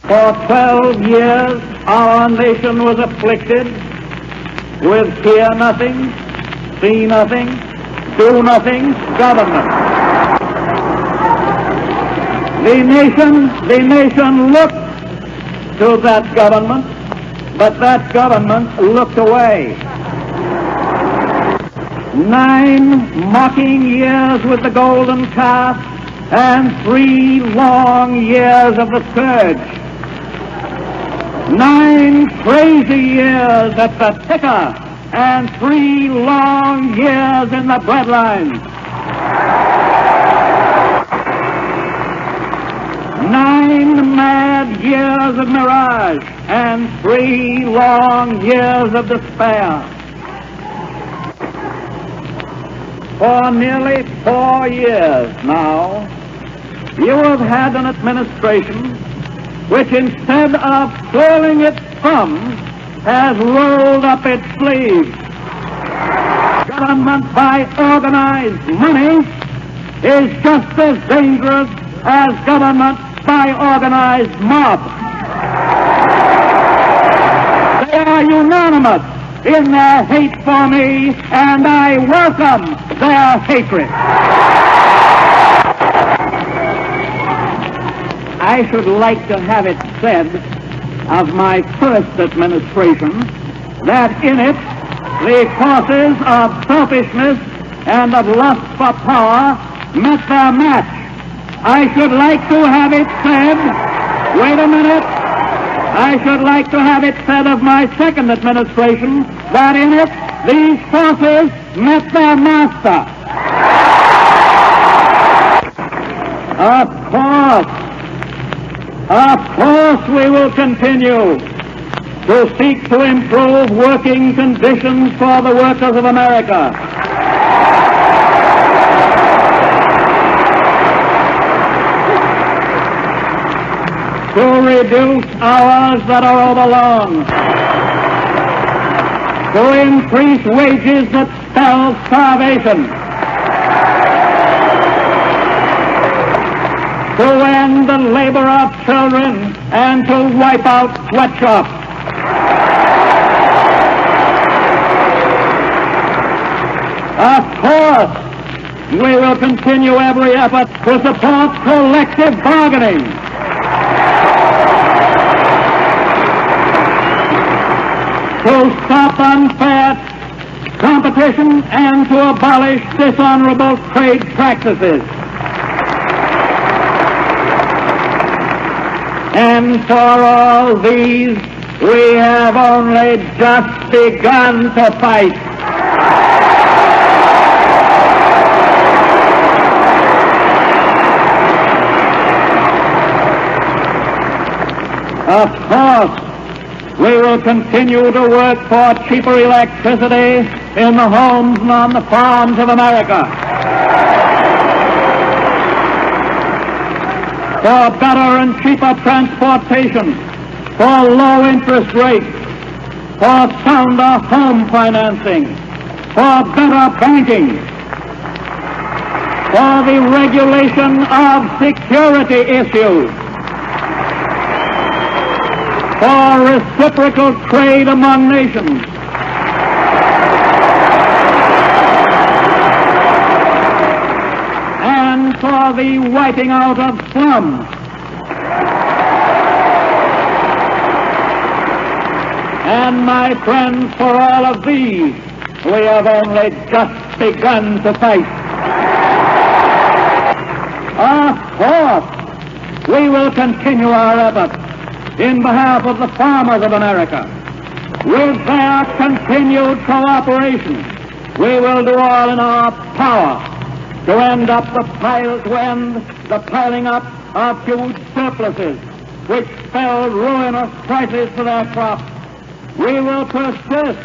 For 12 years, our nation was afflicted with hear nothing, see nothing, do nothing government. The nation looked to that government, but that government looked away. 9 mocking years with the golden calf and 3 long years of the scourge. 9 crazy years at the ticker and 3 long years in the breadline. 9 mad years of mirage and 3 long years of despair. For nearly 4 years now, you have had an administration which, instead of twirling its thumbs, has rolled up its sleeves. Government by organized money is just as dangerous as government by organized mob. They are unanimous in their hate for me, and I welcome their hatred. I should like to have it said of my first administration that in it the forces of selfishness and of lust for power met their match. I should like to have it said, wait a minute, I should like to have it said of my second administration that in it these forces met their master. Of course we will continue to seek to improve working conditions for the workers of America. To reduce hours that are overlong. To increase wages that spell starvation. To end the labor of children and to wipe out sweatshops. Of course, we will continue every effort to support collective bargaining. To stop unfair competition and to abolish dishonorable trade practices. And for all these, we have only just begun to fight. Of course, we will continue to work for cheaper electricity in the homes and on the farms of America. For better and cheaper transportation, for low interest rates, for sounder home financing, for better banking, for the regulation of security issues, for reciprocal trade among nations, and for the wiping out of slums. And my friends, for all of these, we have only just begun to fight. Of course, we will continue our efforts in behalf of the farmers of America. With their continued cooperation, we will do all in our power to end the piling up of huge surpluses which spell ruinous prices for their crops. We will persist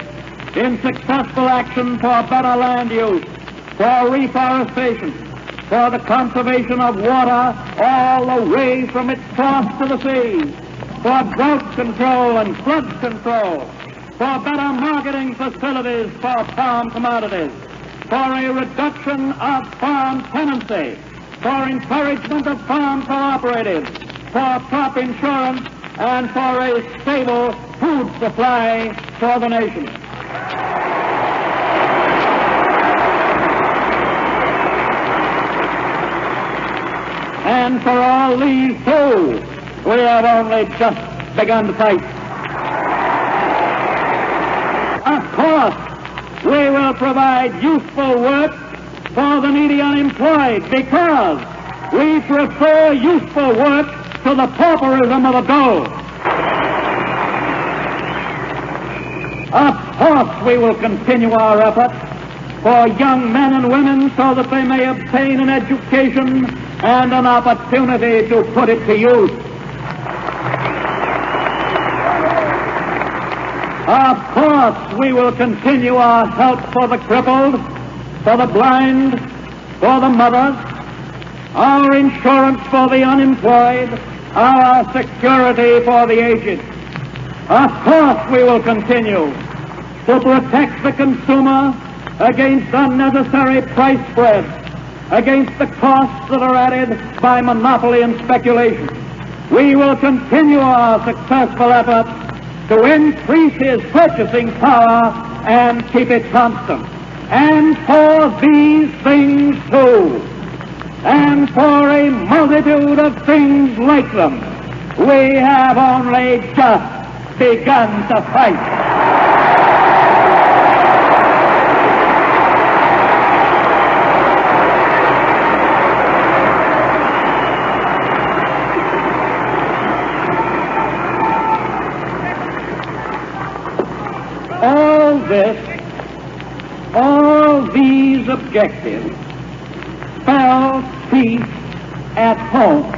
in successful action for better land use, for reforestation, for the conservation of water all the way from its source to the sea, for drought control and flood control, for better marketing facilities for farm commodities, for a reduction of farm tenancy, for encouragement of farm cooperatives, for crop insurance, and for a stable food supply for the nation. And for all these, too, we have only just begun to fight. Of course, we will provide useful work for the needy unemployed because we prefer useful work to the pauperism of the dole. Of course, we will continue our efforts for young men and women so that they may obtain an education and an opportunity to put it to use. Of course, we will continue our help for the crippled, for the blind, for the mothers, our insurance for the unemployed, our security for the aged. Of course, we will continue to protect the consumer against unnecessary price spreads, against the costs that are added by monopoly and speculation. We will continue our successful efforts to increase his purchasing power and keep it constant. And for these things, too, and for a multitude of things like them, we have only just begun to fight. All these objectives spell peace at home.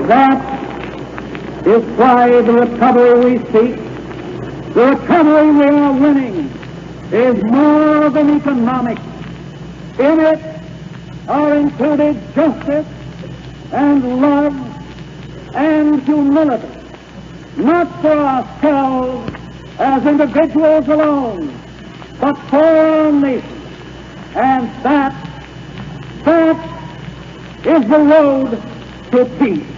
That is why the recovery we seek, the recovery we are winning, is more than economic. In it are included justice and love and humility, not for ourselves as individuals alone, but for our nation. And that is the road to peace.